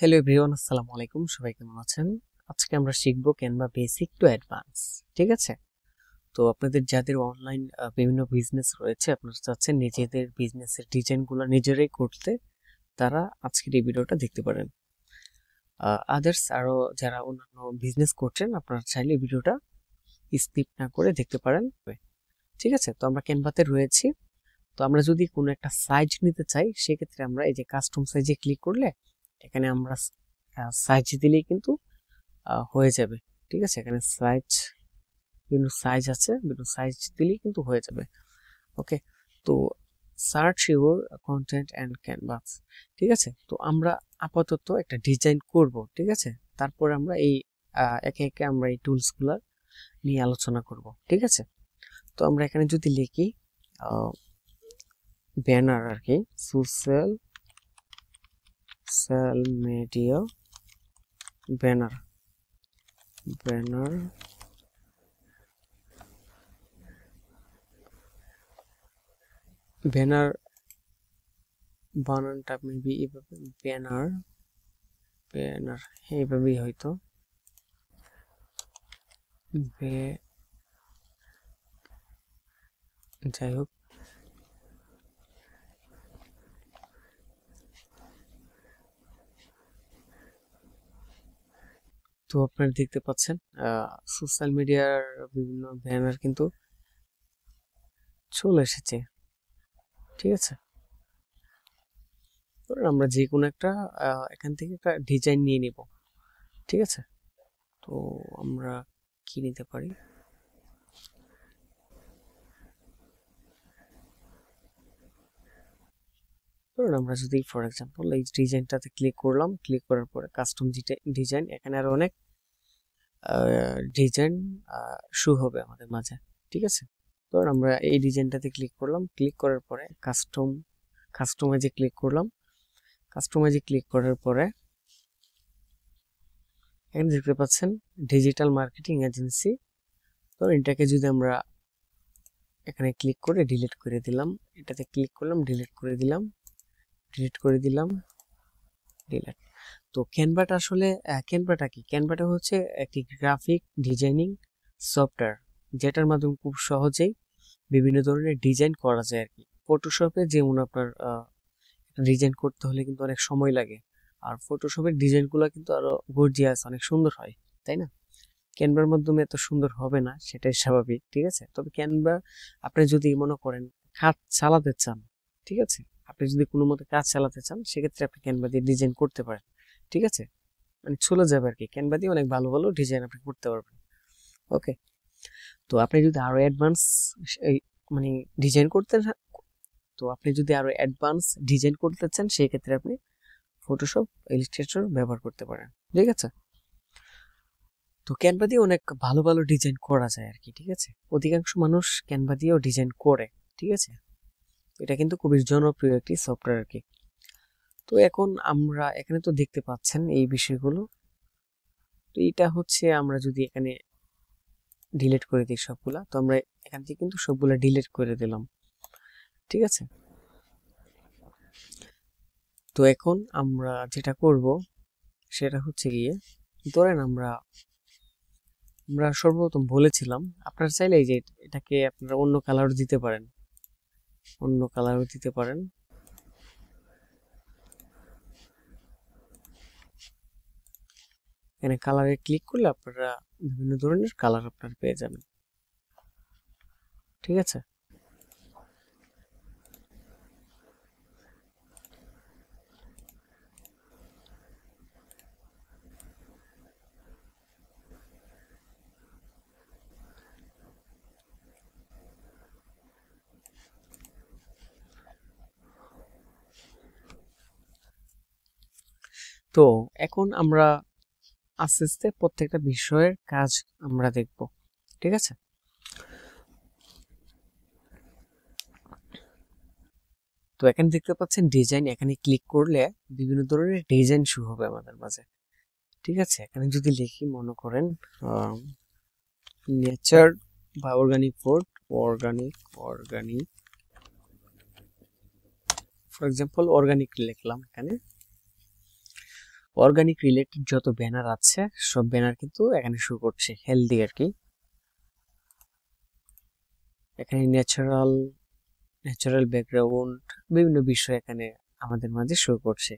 Hello everyone, আসসালামু আলাইকুম। সবাই কেমন আছেন? আজকে আমরা শিখব ক্যানভা বেসিক টু অ্যাডভান্স। ঠিক আছে? তো আপনাদের যাদের অনলাইন বিভিন্ন বিজনেস রয়েছে, আপনারা চাচ্ছেন নিজেদের বিজনেসের ডিজাইনগুলো নিজেরাই করতে, তারা আজকের এই ভিডিওটা দেখতে পারেন। আদার্স আরও যারা অন্যান্য বিজনেস করছেন, আপনারা চাইলে এই ভিডিওটা স্কিপ না করে দেখতে পারেন। ঠিক আছে? তো আমরা ক্যানভাতে রয়েছি। তো আমরা যদি কোনো একটা সাইজ নিতে চাই, সেক্ষেত্রে আমরা এই যে কাস্টম সাইজে ক্লিক করলে এখানে আমরা সাইজ দিলেই কিন্তু হয়ে যাবে। ঠিক আছে? এখানে বিভিন্ন সাইজ আছে, বিভিন্ন সাইজ দিলেই কিন্তু হয়ে যাবে। ওকে, তো search your content and canvas. ঠিক আছে? তো আমরা আপাতত একটা ডিজাইন করব। ঠিক আছে? তারপর আমরা এই একে একে আমরা এই টুলসগুলো নিয়ে আলোচনা করব। ঠিক আছে? তো আমরা এখানে যদি লিখি ব্যানার আর কি, social media banner banner banner বানানটা মেবি এইভাবে, ব্যানার ব্যানার এইভাবেই হয়তো। যাই হোক, তো আপনারা দেখতে পাচ্ছেন সোশ্যাল মিডিয়ার বিভিন্ন ব্যানার কিন্তু চলে এসেছে। ঠিক আছে? আমরা যে কোনো একটা এখান থেকে একটা ডিজাইন নিয়ে নিব। ঠিক আছে? তো আমরা কি নিতে পারি? ধরুন আমরা যদি ফর এক্সাম্পল এই ডিজাইনটাতে ক্লিক করলাম, ক্লিক করার পরে কাস্টম ডিজাইন, এখানে আরো অনেক ডিজাইন শো হবে আমাদের মাঝে। ঠিক আছে? ধরুন আমরা এই ডিজাইনটাতে ক্লিক করলাম, ক্লিক করার পরে কাস্টমাইজে ক্লিক করলাম। কাস্টমাইজে ক্লিক করার পরে এখানে দেখতে পাচ্ছেন ডিজিটাল মার্কেটিং এজেন্সি। তো এটাকে যদি আমরা এখানে ক্লিক করে ডিলিট করে দিলাম, এটাতে ক্লিক করলাম, ডিলিট করে দিলাম, ডিলিট করে দিলাম, ডিলিট। তো ক্যানভাটা আসলে ক্যানভাটা কি? ক্যানভাটা হচ্ছে একটি গ্রাফিক ডিজাইনিং সফটওয়্যার, যেটার মাধ্যমে খুব সহজেই বিভিন্ন ধরনের ডিজাইন করা যায় আর কি। ফটোশপে যেমন আপনার ডিজাইন করতে হলে কিন্তু অনেক সময় লাগে, আর ফটোশপের ডিজাইনগুলো কিন্তু আরো গর্জিয়াস, অনেক সুন্দর হয়, তাই না? ক্যানভার মাধ্যমে এত সুন্দর হবে না, সেটাই স্বাভাবিক। ঠিক আছে? তবে ক্যানভা আপনি যদি মনে করেন কাজ চালাতে চান, ঠিক আছে, আপনি যদি কোনো মতে কাজ চালাতে চান, সেক্ষেত্রে আপনি ক্যানভা দিয়ে ডিজাইন করতে পারেন। ঠিক আছে? মানে চলে যাবে আর কি, ক্যানভা দিয়ে অনেক ভালো ভালো ডিজাইন আপনি করতে পারবেন। ওকে, তো আপনি যদি আরো অ্যাডভান্স মানে ডিজাইন করতে তো আপনি যদি আরো অ্যাডভান্স ডিজাইন করতে চান, সেই ক্ষেত্রে আপনি ফটোশপ, ইলাস্ট্রেটর ব্যবহার করতে পারেন। ঠিক আছে? তো ক্যানভা দিয়ে অনেক ভালো ভালো ডিজাইন করা যায় আর কি। ঠিক আছে? অধিকাংশ মানুষ ক্যানভা দিয়েও ডিজাইন করে। ঠিক আছে? এটা কিন্তু খুবই জনপ্রিয় একটি সফটওয়্যার আর কি। তো এখন আমরা এখানে তো দেখতে পাচ্ছেন এই বিষয়গুলো। তো এটা হচ্ছে, আমরা যদি এখানে ডিলিট করে দিই সবগুলা, তো আমরা এখান থেকে কিন্তু সবগুলা ডিলিট করে দিলাম। ঠিক আছে? তো এখন আমরা যেটা করব সেটা হচ্ছে গিয়ে, ধরেন আমরা আমরা সর্বপ্রথম বলেছিলাম আপনারা চাইলে এই যে এটাকে আপনারা অন্য কালার দিতে পারেন, অন্য কালারও দিতে পারেন। এখানে কালারে ক্লিক করলে আপনারা বিভিন্ন ধরনের কালার আপনারা পেয়ে যাবেন। ঠিক আছে? তো এখন আমরা আস্তে আস্তে প্রত্যেকটা বিষয়ের কাজ আমরা দেখব। ঠিক আছে? তো এখানে দেখতে পাচ্ছেন ডিজাইন, এখানে ক্লিক করলে বিভিন্ন ধরনের ডিজাইন শুরু হবে আমাদের মাঝে। ঠিক আছে? এখানে যদি লিখি, মনে করেন নেচার বা organic food, organic organic for example organic লিখলাম এখানে। অর্গানিক রিলেটেড যত ব্যানার আছে সব ব্যানার কিন্তু এখানে শো করছে, হেলদি আর কি। এখানে ন্যাচারাল ব্যাকগ্রাউন্ড বিভিন্ন বিষয় এখানে আমাদের মাঝে শো করছে।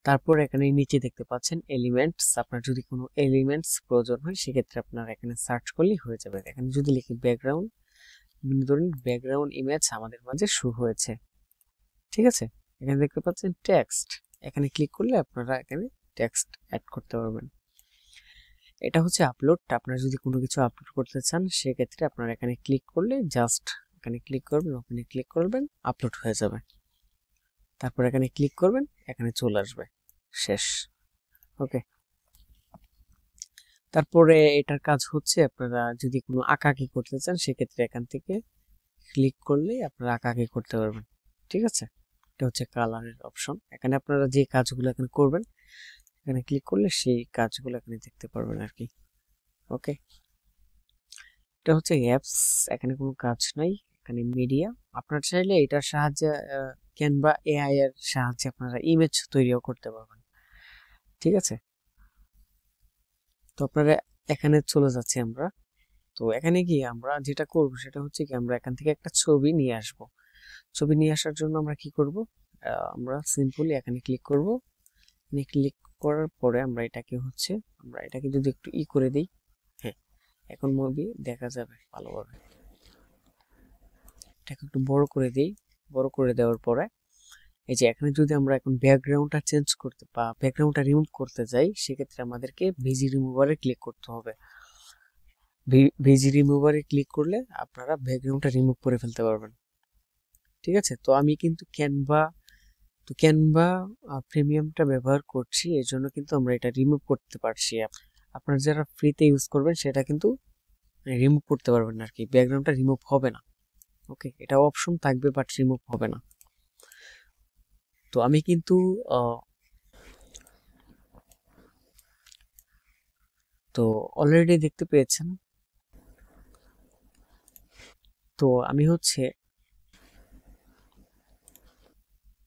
তারপর এখানে নিচে দেখতে পাচ্ছেন এলিমেন্টস। আপনার যদি কোনো এলিমেন্টস প্রয়োজন হয় সেক্ষেত্রে আপনার এখানে সার্চ করলেই হয়ে যাবে। এখানে যদি লিখি ব্যাকগ্রাউন্ড, বিভিন্ন ধরনের ব্যাকগ্রাউন্ড ইমেজ আমাদের মাঝে শো হয়েছে। ঠিক আছে, এখানে দেখতে পাচ্ছেন টেক্সট। এখানে ক্লিক করলে আপনারা এখানে টেক্সট অ্যাড করতে পারবেন। এটা হচ্ছে আপলোড। আপনারা যদি কোনো কিছু আপলোড করতে চান সেক্ষেত্রে আপনারা এখানে ক্লিক করলে জাস্ট এখানে ক্লিক করবেন, ওখানে ক্লিক করবেন, আপলোড হয়ে যাবে। তারপর এখানে ক্লিক করবেন, এখানে চলে আসবে, শেষ। ওকে, তারপরে এটার কাজ হচ্ছে আপনারা যদি কোনো আঁকাআঁকি করতে চান সেক্ষেত্রে এখান থেকে ক্লিক করলেই আপনারা আঁকাআঁকি করতে পারবেন। ঠিক আছে, এটা হচ্ছে কালারের অপশন। এখানে আপনারা যে কাজগুলো এখানে করবেন এখানে ক্লিক করলে সেই কাজগুলো এখানে দেখতে পারবেন আর কি। ওকে, এটা হচ্ছে অ্যাপস, এখানে কোনো কাজ নাই। এখানে মিডিয়া, আপনারা চাইলে এটার সাহায্যে ক্যানভা এআই এর সাহায্যে আপনারা ইমেজ তৈরিও করতে পারবেন। ঠিক আছে, তো আপনারা এখানে চলে যাচ্ছি আমরা। তো এখানে গিয়ে আমরা যেটা করব সেটা হচ্ছে কি আমরা এখান থেকে একটা ছবি নিয়ে আসব। ছবি নিয়ে আসার জন্য আমরা কি করব, আমরা সিম্পলি এখানে ক্লিক করব। এখানে ক্লিক করার পরে আমরা এটাকে যদি একটু করে দিই, হ্যাঁ এখন মুভি দেখা যাবে ভালোভাবে। এটাকে একটু বড় করে দিই। বড় করে দেওয়ার পরে এই যে এখানে যদি আমরা এখন ব্যাকগ্রাউন্ডটা চেঞ্জ করতে বা ব্যাকগ্রাউন্ডটা রিমুভ করতে যাই সেক্ষেত্রে আমাদেরকে ভিজি রিমুভারে ক্লিক করতে হবে। ভিজি রিমুভারে ক্লিক করলে আপনারা ব্যাকগ্রাউন্ডটা রিমুভ করে ফেলতে পারবেন। ঠিক আছে, তো আমি কিন্তু ক্যানভা প্রিমিয়ামটা ব্যবহার করছি, এর জন্য কিন্তু আমরা এটা রিমুভ করতে পারছি। আপনারা যারা ফ্রিতে ইউজ করবেন সেটা কিন্তু রিমুভ করতে পারবেন না আর কি, ব্যাকগ্রাউন্ডটা রিমুভ হবে না। ওকে, এটা অপশন থাকবে বাট রিমুভ হবে না। তো আমি কিন্তু তো অলরেডি দেখতে পেয়েছেন। তো আমি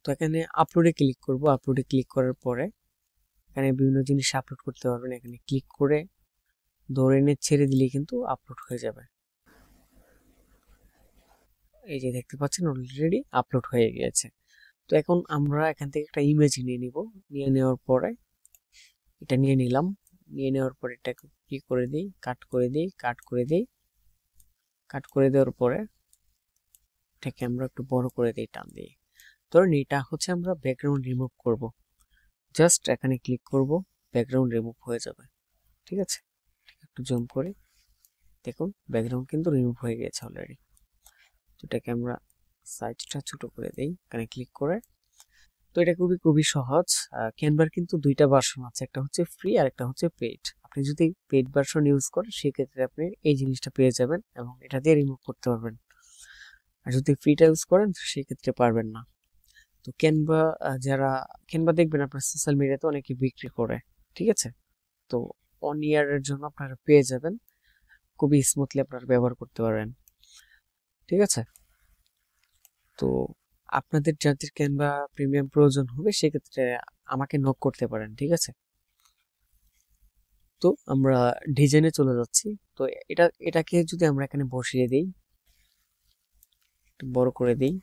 তো এখানে আপলোডে ক্লিক করব। আপলোডে ক্লিক করার পরে এখানে বিভিন্ন জিনিস আপলোড করতে পারবেন। এখানে ক্লিক করে ধরে এনে ছেড়ে দিলে কিন্তু আপলোড হয়ে যাবে। এই যে দেখতে পাচ্ছেন অলরেডি আপলোড হয়ে গিয়েছে। তো এখন আমরা এখান থেকে একটা ইমেজ নিয়ে নিব। নিয়ে নেওয়ার পরে এটা নিয়ে নিলাম। নিয়ে নেওয়ার পরে এটাকে কি করে দিই, কাট করে দিই, কাট করে দিই। কাট করে দেওয়ার পরে এটাকে আমরা একটু বড় করে দিই, টান দিই। ধরুন এটা হচ্ছে আমরা ব্যাকগ্রাউন্ড রিমুভ করব। জাস্ট এখানে ক্লিক করব, ব্যাকগ্রাউন্ড রিমুভ হয়ে যাবে। ঠিক আছে, একটু জুম করে দেখুন ব্যাকগ্রাউন্ড কিন্তু রিমুভ হয়ে গেছে অলরেডি। তো এটাকে আমরা সাইজটা ছোট করে দেই, এখানে ক্লিক করে। তো এটা খুবই সহজ। ক্যানভার কিন্তু দুইটা ভার্সন আছে, একটা হচ্ছে ফ্রি আর একটা হচ্ছে পেইড। আপনি যদি পেইড ভার্সন ইউজ করেন সেক্ষেত্রে আপনি এই জিনিসটা পেয়ে যাবেন এবং এটা দিয়ে রিমুভ করতে পারবেন। আর যদি ফ্রিটা ইউজ করেন সেক্ষেত্রে পারবেন না। তো ক্যানভা দেখবেন আপনার সোশ্যাল মিডিয়াতে অনেকে বিক্রি করে। ঠিক আছে, তো 1 ইয়ারের জন্য আপনারা পেয়ে যাবেন, খুবই স্মুথলি আপনারা ব্যবহার করতে পারবেন। ঠিক আছে, তো আপনাদের যাদের ক্যানভা প্রিমিয়াম প্রয়োজন হবে সেক্ষেত্রে আমাকে নক করতে পারেন। ঠিক আছে, তো আমরা ডিজাইনে চলে যাচ্ছি। তো এটাকে যদি আমরা এখানে বসিয়ে দিই, একটু বড় করে দিই।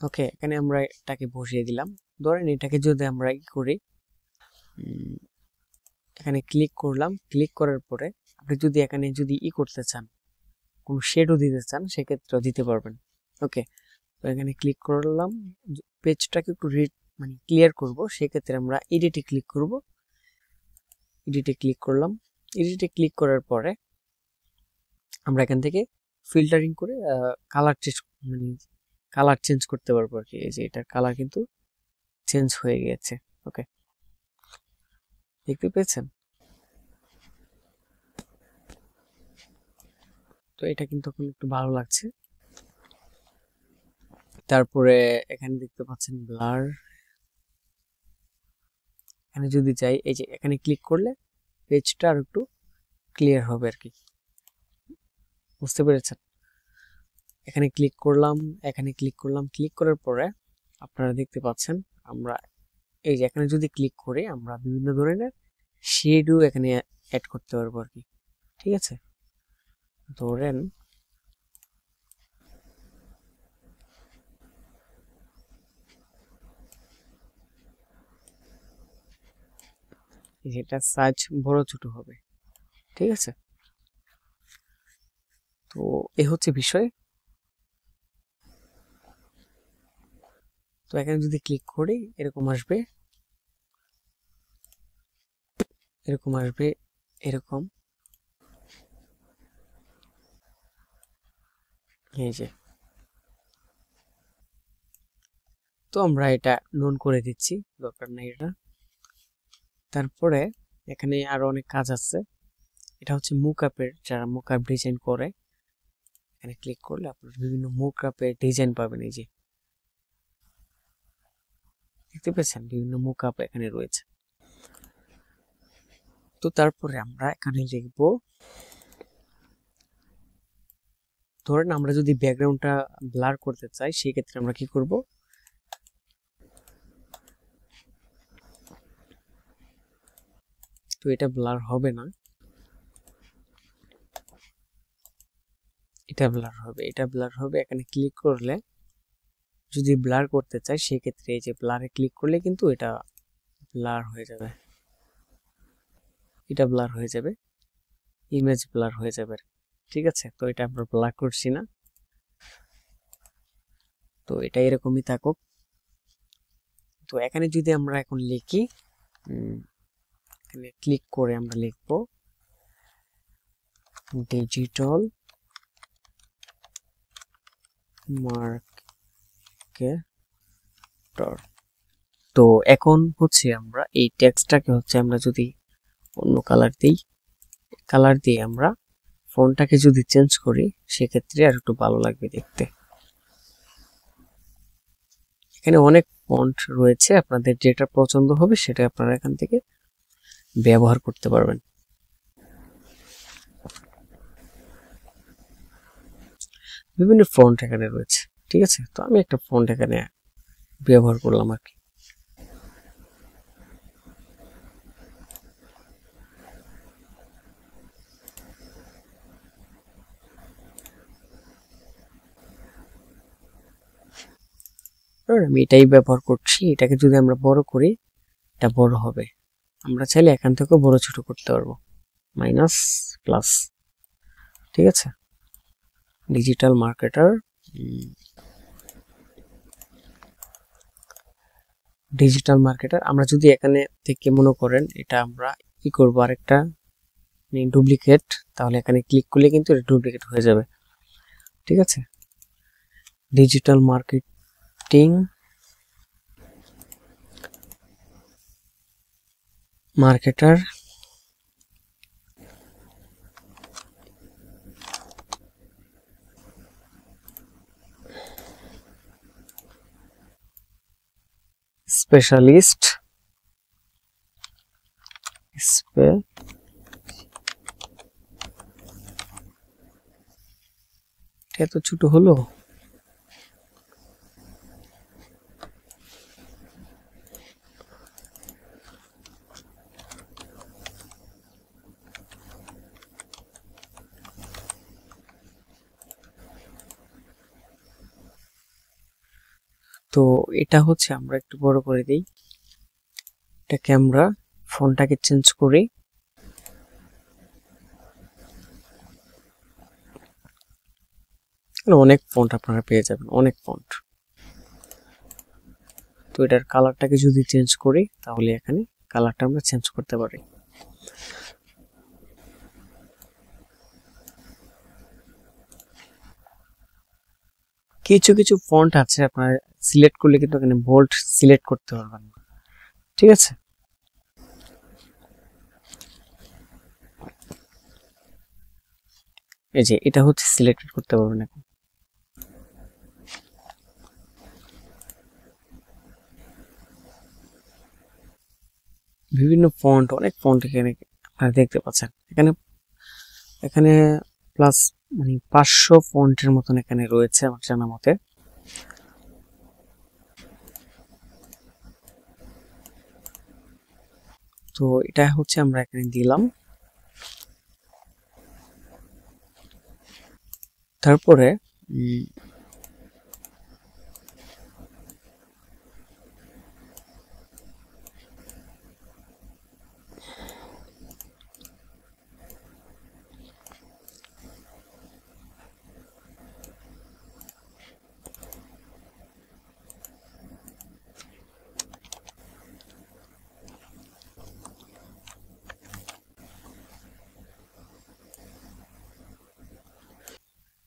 ওকে, এখানে আমরা এটাকে বসিয়ে দিলাম। ধরেন এটাকে যদি আমরা করি, এখানে ক্লিক করলাম। ক্লিক করার পরে আপনি যদি এখানে করতে চান, কোনো শেডও দিতে চান সেক্ষেত্রেও দিতে পারবেন। ওকে, তো এখানে ক্লিক করলাম। পেজটাকে একটু ক্লিয়ার করব সেক্ষেত্রে আমরা এডিটে ক্লিক করব। এডিটে ক্লিক করলাম। এডিটে ক্লিক করার পরে আমরা এখান থেকে ফিল্টারিং করে কালার চেঞ্জ করতে পারবো আর কি। এই যে এটার কালার কিন্তু চেঞ্জ হয়ে গিয়েছে। ওকে, দেখতে পেয়েছেন? তো এটা কিন্তু এখন একটু ভালো লাগছে। তারপরে এখানে দেখতে পাচ্ছেন ব্লার। এখানে যদি যাই, এই যে এখানে ক্লিক করলে পেজটা আর একটু ক্লিয়ার হবে আর কি, বুঝতে পেরেছেন? এখানে ক্লিক করলাম। ক্লিক করার পরে আপনারা দেখতে পাচ্ছেন আমরা এই যে এখানে যদি ক্লিক করে আমরা বিভিন্ন ধরনের শেডও এখানে অ্যাড করতে পারবো আর কি। ঠিক আছে, ধরেন যেটা সাইজ বড় ছোট হবে। ঠিক আছে, তো এ হচ্ছে বিষয়। তো এখানে যদি ক্লিক করি এরকম আসবে, এরকম আসবে, এরকম। এই যে, তো আমরা এটা নোন করে দিচ্ছি, দরকার নেই এটা। তারপরে এখানে আরো অনেক কাজ আছে। এটা হচ্ছে মুকআপের, যারা মুকআপ ডিজাইন করে এখানে ক্লিক করলে আপনারা বিভিন্ন মুকআপের ডিজাইন পাবেন। এই যে দেখতে পেয়েছেন বিভিন্ন মুকআপ এখানে রয়েছে। তো তারপরে আমরা এখানে লিখব, ধরেন আমরা যদি ব্যাকগ্রাউন্ডটা ব্লার করতে চাই সেই ক্ষেত্রে আমরা কি করব, তো এটা ব্লার হবে না, এটা ব্লার হবে, এটা ব্লার হবে। এখানে ক্লিক করলে যদি ব্লার করতে চাই সেই ক্ষেত্রে এই যে ব্লারে ক্লিক করলে কিন্তু এটা ব্লার হয়ে যাবে, এটা ব্লার হয়ে যাবে, ইমেজ ব্লার হয়ে যাবে। ঠিক আছে, তো এটা আমরা ব্লার করছি না, তো এটা এরকমই থাকুক। তো এখানে যদি আমরা এখন লিখি, এখানে ক্লিক করে আমরা লিখব ডিজিটাল মার্কেটর। তো এখন হচ্ছে আমরা এই টেক্সটটাকে হচ্ছে আমরা যদি অন্য কালার দিই, কালার দিয়ে আমরা ফন্টটাকে যদি চেঞ্জ করি সেক্ষেত্রে আর একটু ভালো লাগবে দেখতে। এখানে অনেক ফন্ট রয়েছে, আপনাদের যেটা পছন্দ হবে সেটা আপনারা এখান থেকে ব্যবহার করতে পারবেন। বিভিন্ন ফন্ট এখানে রয়েছে। ঠিক আছে, তো আমি একটা ফন্ট এখানে ব্যবহার করলাম আর কি। আমি এটাই ব্যবহার করছি। এটাকে যদি আমরা বড় করি এটা বড় হবে, আমরা চাইলে এখান থেকে বড় ছোট করতে পারবো, মাইনাস প্লাস। ঠিক আছে, ডিজিটাল মার্কেটার, ডিজিটাল মার্কেটার। আমরা যদি এখানে থেকে মনে করেন এটা আমরা কি করবো আরেকটা ডুপ্লিকেট, তাহলে এখানে ক্লিক করলে কিন্তু এটা ডুপ্লিকেট হয়ে যাবে। ঠিক আছে, ডিজিটাল মার্কেটিং মার্কেটার, স্পেশালিস্ট, এত ছোট হলো। তো এটা হচ্ছে আমরা একটু বড় করে দিই, এটাকে আমরা ফন্টটাকে চেঞ্জ করি, অনেক ফন্ট আপনারা পেয়ে যাবেন, অনেক ফন্ট। তো এটার কালারটাকে যদি চেঞ্জ করি তাহলে এখানে কালারটা আমরা চেঞ্জ করতে পারি। কিছু কিছু ফন্ট আছে আপনারা সিলেক্ট করলে কিন্তু এখানে বোল্ড সিলেক্ট করতে পারবেন। ঠিক আছে, এই যে এটা হচ্ছে সিলেক্ট করতে পারবেন এখন। বিভিন্ন ফন্ট, অনেক ফন্ট এখানে আপনারা দেখতে পাচ্ছেন। এখানে এখানে প্লাস মানে 500 ফন্টের মতন এখানে রয়েছে আমার জানা মতে। তো এটা হচ্ছে আমরা এখানে দিলাম। তারপরে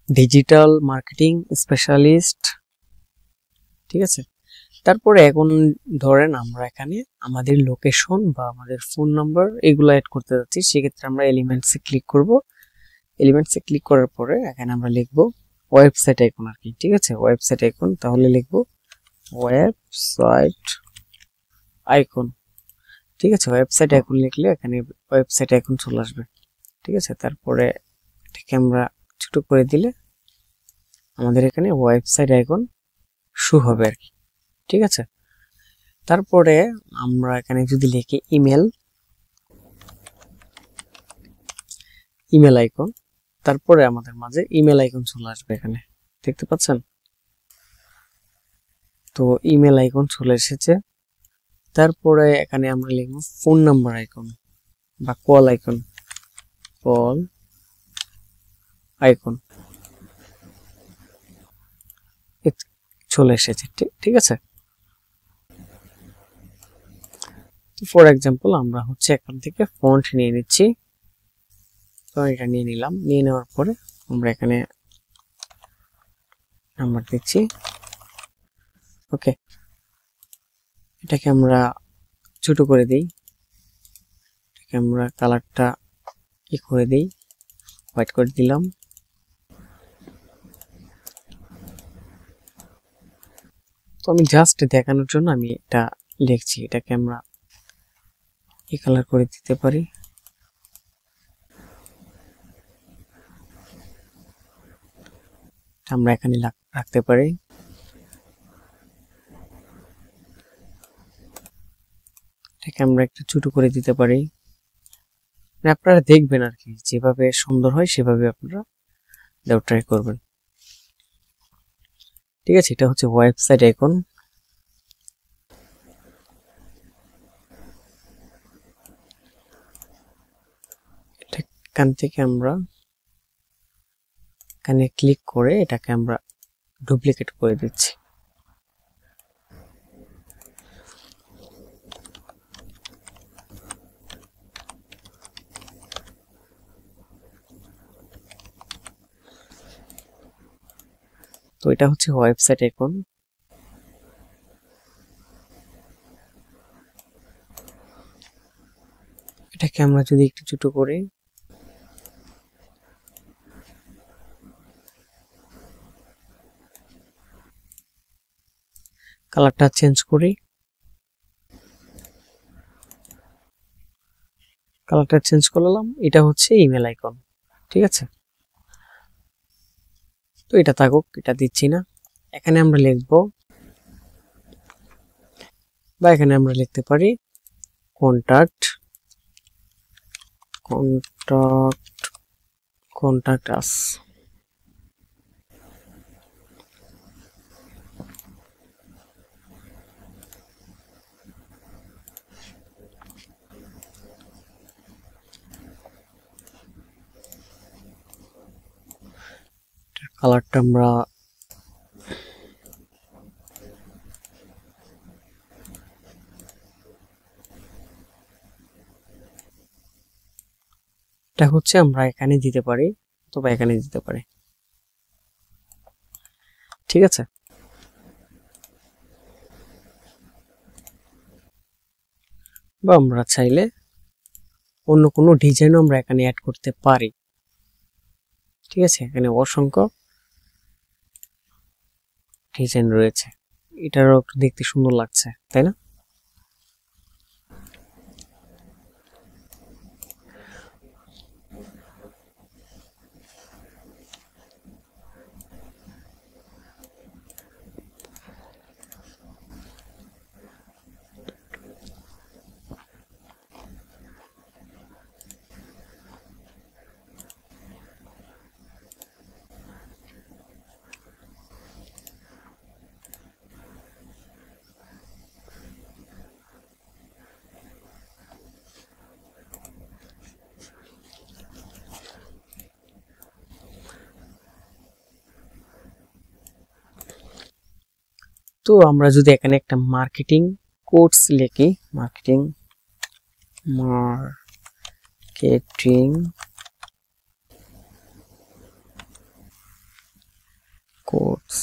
ডিজিটাল মার্কেটিং স্পেশালিস্ট, ঠিক আছে। তারপরে এখন ধরেন আমরা এখানে আমাদের লোকেশন বা আমাদের ফোন নাম্বার এগুলো অ্যাড করতে যাচ্ছি, সেক্ষেত্রে আমরা এলিমেন্টসে ক্লিক করব। এলিমেন্টসে ক্লিক করার পরে এখানে আমরা লিখব ওয়েবসাইট আইকন আর কি, ঠিক আছে, ওয়েবসাইট আইকন। তাহলে লিখব ওয়েবসাইট আইকন, ঠিক আছে। ওয়েবসাইট আইকন লিখলে এখানে ওয়েবসাইট আইকন চলে আসবে, ঠিক আছে। তারপরে এটাকে আমরা ছোট করে দিলে আমাদের এখানে ওয়েবসাইট আইকন শো হবে আর কি, ঠিক আছে। তারপরে আমরা এখানে যদি লিখি ইমেল আইকন, তারপরে আমাদের মাঝে ইমেল আইকন চলে আসবে এখানে, দেখতে পাচ্ছেন। তো ইমেল আইকন চলে এসেছে। তারপরে এখানে আমরা লিখব ফোন নাম্বার আইকন বা কল আইকন চলে এসেছে, ঠিক আছে। ফর এক্সাম্পল আমরা হচ্ছে এখান থেকে ফন্ট নিয়ে নিচ্ছি, তো এটা নিয়ে নিলাম। নিয়ে নেওয়ার পরে আমরা এখানে নাম্বার দিচ্ছি, ওকে। এটাকে আমরা ছোট করে দিই, এটাকে আমরা কালারটা কি করে দিই, হোয়াইট করে দিলাম। তো আমি জাস্ট দেখানোর জন্য আমি এটা লিখছি, এটাকে আমরা এই কালার করে দিতে পারি। আমরা এখানে রাখতে পারি। এটাকে আমরা একটু ছোট করে দিতে পারি। আপনারা দেখবেন আর কি, যেভাবে সুন্দর হয় সেভাবে আপনারা দেওয়ার ট্রাই করবেন, ঠিক আছে। এটা হচ্ছে ওয়েবসাইট আইকন। এখান থেকে আমরা এখানে ক্লিক করে এটাকে আমরা ডুপ্লিকেট করে দিচ্ছি। তো এটা হচ্ছে ওয়েবসাইট আইকন। এটাকে আমরা যদি একটু ছোট করি, কালারটা চেঞ্জ করি, কালারটা চেঞ্জ করলাম। এটা হচ্ছে ইমেল আইকন, ঠিক আছে। তো এটা থাকুক, এটা দিচ্ছি না। এখানে আমরা লিখব বা এখানে আমরা লিখতে পারি কন্টাক্ট আস, কালারটা আমরা এটা হচ্ছে আমরা এখানে দিতে পারি, অথবা এখানে দিতে পারি, ঠিক আছে। বা আমরা চাইলে অন্য কোনো ডিজাইনও আমরা এখানে অ্যাড করতে পারি, ঠিক আছে। এখানে অসংখ্য ডিজাইন রয়েছে, এটারও দেখতে সুন্দর লাগছে, তাই না? তো আমরা যদি এখানে একটা মার্কেটিং কোডস লিখি, মার্কেটিং কোডস,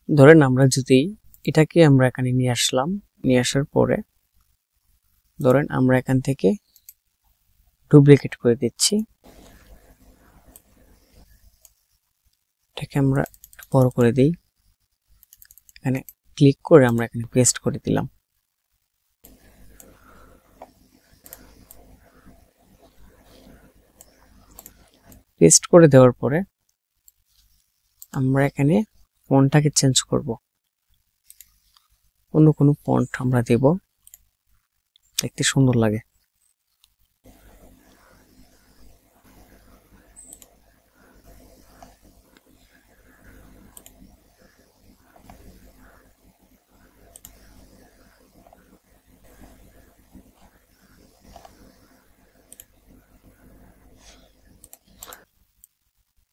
ধরেন আমরা যদি এটাকে আমরা এখানে নিয়ে আসলাম, নিয়ে আসার পরে ধরেন আমরা এখান থেকে ডুপ্লিকেট করে দিচ্ছি, এটাকে আমরা বড় করে দিই, এখানে ক্লিক করে আমরা এখানে পেস্ট করে দিলাম। পেস্ট করে দেওয়ার পরে আমরা এখানে ফন্টটাকে চেঞ্জ করব, অন্য কোনো ফন্ট আমরা দেব, দেখতে সুন্দর লাগে।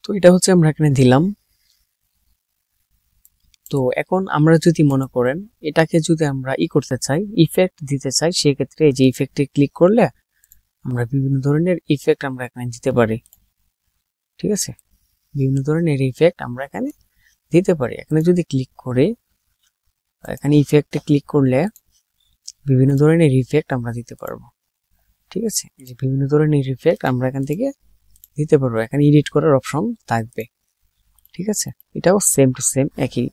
তো এটা হচ্ছে আমরা এখানে দিলাম। তো এখন আমরা যদি মনে করেন এটাকে যদি আমরা করতে চাই, ইফেক্ট দিতে চাই, সেক্ষেত্রে এই যে ইফেক্টে ক্লিক করলে আমরা বিভিন্ন ধরনের ইফেক্ট আমরা এখানে দিতে পারি। ঠিক আছে, বিভিন্ন ধরনের ইফেক্ট আমরা এখানে দিতে পারি। এখানে যদি ক্লিক করে এখানে ইফেক্টে ক্লিক করলে বিভিন্ন ধরনের ইফেক্ট আমরা দিতে পারবো। ঠিক আছে, এই যে বিভিন্ন ধরনের ইফেক্ট আমরা এখান থেকে দিতে পারবো, এখানে এডিট করার অপশন থাকবে। ঠিক আছে, এটাও সেম টু সেম একই।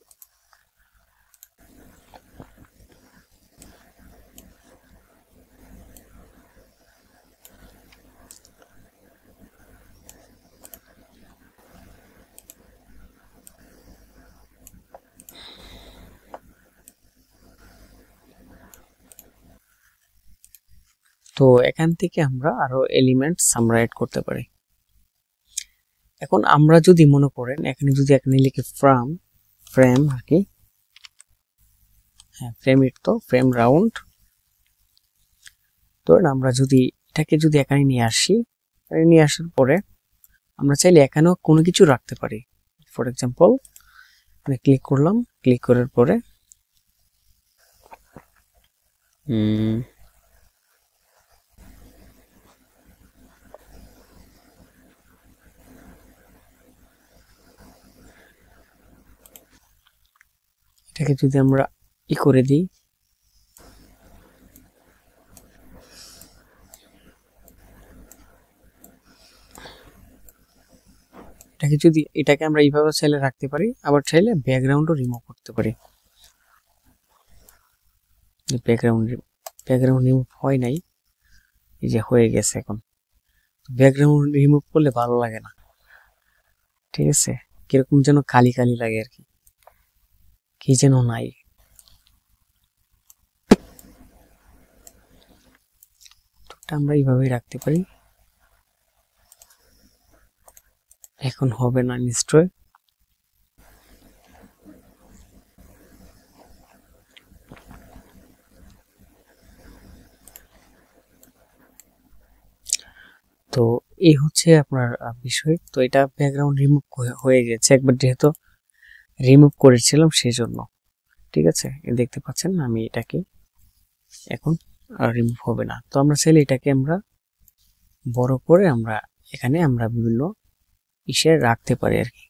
তো এখান থেকে আমরা আরো এলিমেন্টস আমরা অ্যাড করতে পারি। এখন আমরা যদি মনে করেন এখানে লিখি ফ্রেম আর কি, হ্যাঁ ফ্রেম ইট, তো ফ্রেম রাউন্ড। তো আমরা যদি এটাকে এখানে নিয়ে আসি, নিয়ে আসার পরে আমরা চাইলে এখানেও কোনো কিছু রাখতে পারি। ফর এক্সাম্পল ক্লিক করলাম, ক্লিক করার পরে এটাকে যদি আমরা করে দিই, এটাকে আমরা এইভাবে চাইলে রাখতে পারি, আবার চাইলে ব্যাকগ্রাউন্ডও রিমুভ করতে পারি। ব্যাকগ্রাউন্ড রিমুভ হয় নাই, এই যে হয়ে গেছে। এখন ব্যাকগ্রাউন্ড রিমুভ করলে ভালো লাগে না, ঠিক আছে, কিরকম যেন কালি কালি লাগে আর কি যেন নাই। আমরা এইভাবেই রাখতে পারি। এখন হবে না নিশ্চয়। তো এই হচ্ছে আপনার বিষয়। তো এটা ব্যাকগ্রাউন্ড রিমুভ হয়ে গেছে একবার, যেহেতু রিমুভ করেছিলাম সেই জন্য। ঠিক আছে, দেখতে পাচ্ছেন আমি এটাকে এখন আর রিমুভ হবে না। তো আমরা চাইলে এটাকে আমরা বড় করে আমরা এখানে আমরা বিভিন্ন ইসে রাখতে পারি আর কি।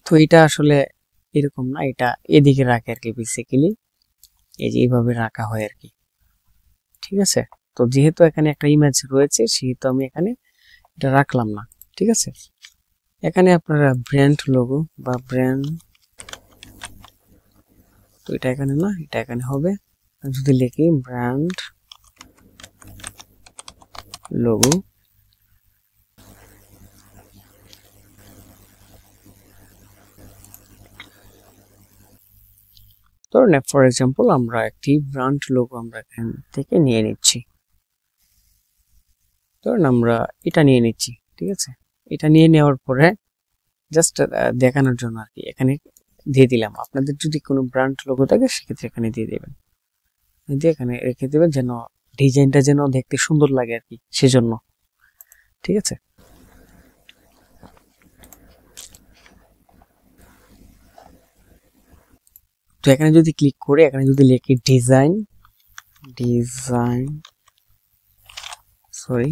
তো এটা আসলে এরকম না, এটা এদিকে রাখে আর কি, বেসিক্যালি এই যে এইভাবে রাখা হয় আর কি। ঠিক আছে, তো যেহেতু এখানে একটা ইমেজ রয়েছে সেহেতু আমি এখানে এটা রাখলাম না। ঠিক আছে, এখানে আপনারা ব্র্যান্ড লোগো বা ব্র্যান্ড, তো এটা এখানে না, এটা এখানে হবে। যদি লিখি ব্র্যান্ড লোগো, ধরুন ফর এক্সাম্পল আমরা একটি ব্র্যান্ড লোগো আমরা এখান থেকে নিয়ে নিচ্ছি। ধরুন আমরা এটা নিয়ে নিচ্ছি। ঠিক আছে, এটা নিয়ে নেওয়ার পরে জাস্ট দেখানোর জন্য আর কি এখানে দিয়ে দিলাম। আপনাদের যদি কোনো ব্র্যান্ড লোগো থাকে সেক্ষেত্রে এখানে দিয়ে দেবেন, দিয়ে এখানে রেখে দেবেন যেন ডিজাইনটা যেন দেখতে সুন্দর লাগে আর কি, সেজন্য। ঠিক আছে, তো এখানে যদি ক্লিক করে এখানে যদি লিখি ডিজাইন সরি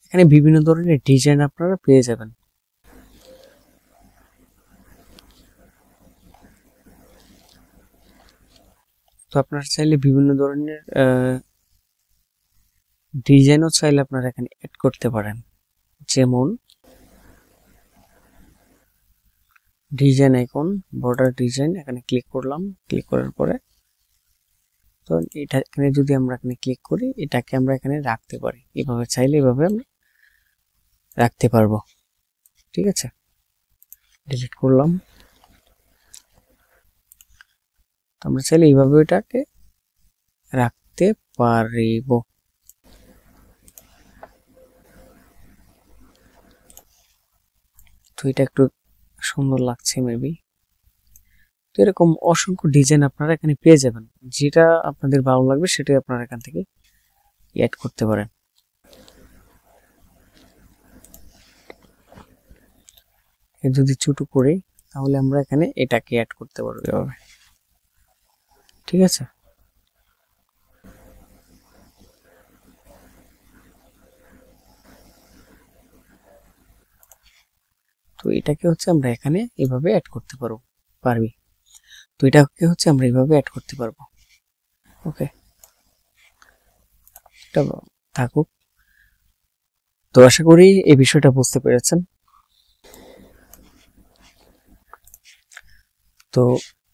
এখানে বিভিন্ন ধরনের ডিজাইন আপনারা পেয়ে যাবেন। তো আপনারা চাইলে বিভিন্ন ধরনের ডিজাইনও চাইলে আপনারা এখানে অ্যাড করতে পারেন। যেমন ডিজাইন আইকন, বর্ডার ডিজাইন, এখানে ক্লিক করলাম। ক্লিক করার পরে তো এটা এখানে যদি আমরা এখানে ক্লিক করি, এটাকে আমরা এখানে রাখতে পারি, এভাবে চাইলে এভাবে আমরা রাখতে পারবো। ঠিক আছে, ডিলিট করলাম। আমরা চাইলে এইভাবে এটাকে রাখতে পারিব। তো এটা একটু সুন্দর লাগছে মেবি। তো এরকম অসংখ্য ডিজাইন আপনারা এখানে পেয়ে যাবেন, যেটা আপনাদের ভালো লাগবে সেটাই আপনারা এখান থেকে অ্যাড করতে পারেন। যদি ছোট করি তাহলে আমরা এখানে এটাকে অ্যাড করতে পারবো এভাবে। ঠিক আছে, তো এটাকে হচ্ছে আমরা এখানে এভাবে অ্যাড করতে পারবি। তো এটাকে হচ্ছে আমরা এভাবে অ্যাড করতে পারবো। ওকে, এটা থাকুক। তো আশা করি এই বিষয়টা বুঝতে পেরেছেন। তো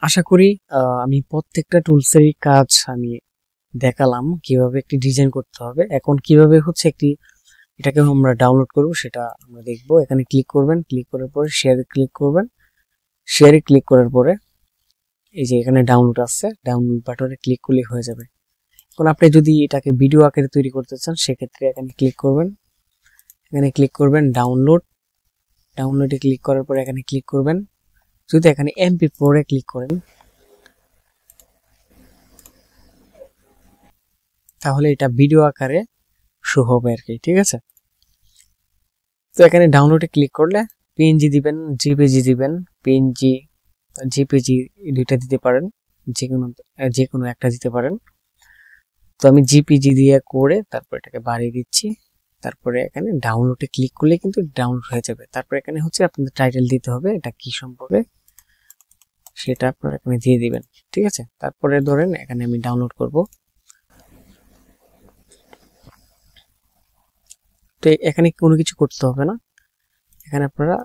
আশা করি আমি প্রত্যেকটা টুলসেরই কাজ আমি দেখালাম কিভাবে একটি ডিজাইন করতে হবে। এখন কিভাবে হচ্ছে এটাকে আমরা ডাউনলোড করব সেটা আমরা দেখব। এখানে ক্লিক করবেন, ক্লিক করার পরে শেয়ারে ক্লিক করবেন। শেয়ারে ক্লিক করার পরে এই যে এখানে ডাউনলোড আছে, ডাউনলোড বাটনে ক্লিক করলে হয়ে যাবে। এখন আপনি যদি এটাকে ভিডিও আকারে তৈরি করতে চান সেক্ষেত্রে এখানে ক্লিক করবেন, এখানে ক্লিক করবেন ডাউনলোডে ক্লিক করার পরে এখানে ক্লিক করবেন। যদি এখানে MP4 এ ক্লিক করেন তাহলে এটা ভিডিও আকারে শো হবে আর কি। ঠিক আছে, তো এখানে ডাউনলোডে ক্লিক করলে PNG দিবেন, JPG দিবেন। PNG JPG দুইটা দিতে পারেন, যে কোনো একটা দিতে পারেন। তো আমি JPG দিয়ে করে তারপর এটাকে বাড়িয়ে দিচ্ছি। তারপরে এখানে ডাউনলোডে ক্লিক করলে কিন্তু ডাউনলোড হয়ে যাবে। তারপর এখানে হচ্ছে আপনাদের টাইটেল দিতে হবে, এটা কি সম্পর্কে সেটা আপনারা এখানে দিয়ে দিবেন। ঠিক আছে, তারপরে ধরেন এখানে আমি ডাউনলোড করব। তো এখানে কোনো কিছু করতে হবে না, এখানে আপনারা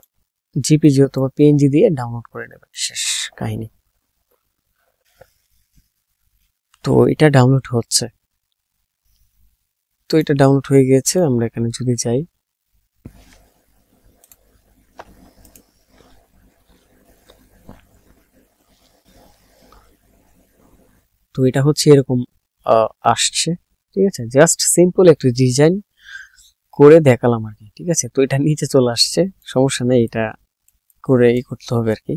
JPG অথবা PNG দিয়ে ডাউনলোড করে নেবেন, শেষ কাহিনী। তো এটা ডাউনলোড হচ্ছে, তো এটা ডাউনলোড হয়ে গেছে। আমরা এখানে যদি যাই, তো এটা হচ্ছে এরকম আসছে। ঠিক আছে, জাস্ট সিম্পল একটা ডিজাইন করে দেখালাম আর কি। ঠিক আছে, তো এটা নিচে চলে আসছে, সমস্যা নেই, এটা করে করতে হবে আর কি।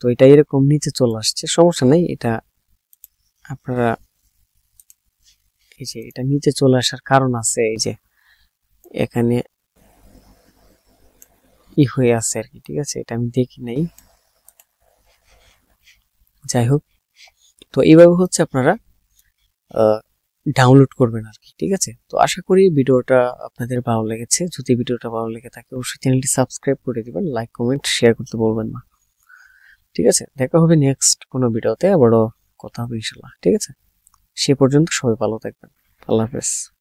তো এটা এরকম নিচে চলে আসছে, সমস্যা নেই, এটা আপনারা এই যে এটা নিচে চলে আসার কারণ আছে, এই যে এখানে হয়ে আছে আর কি। ঠিক আছে, এটা আমি দেখি নাই, যাই হোক। তো এইভাবে হচ্ছে আপনারা ডাউনলোড করবেন আর কি। ঠিক আছে, তো আশা করি ভিডিওটা আপনাদের ভালো লেগেছে। যদি ভিডিওটা ভালো লেগে থাকে অবশ্যই চ্যানেলটি সাবস্ক্রাইব করে দিবেন, লাইক কমেন্ট শেয়ার করতে বলবেন না। ঠিক আছে, দেখা হবে নেক্সট কোনো ভিডিওতে, আবারও কথা হবে ইনশাল্লাহ। ঠিক আছে, সে পর্যন্ত সবাই ভালো থাকবেন, আল্লাহ হাফেজ।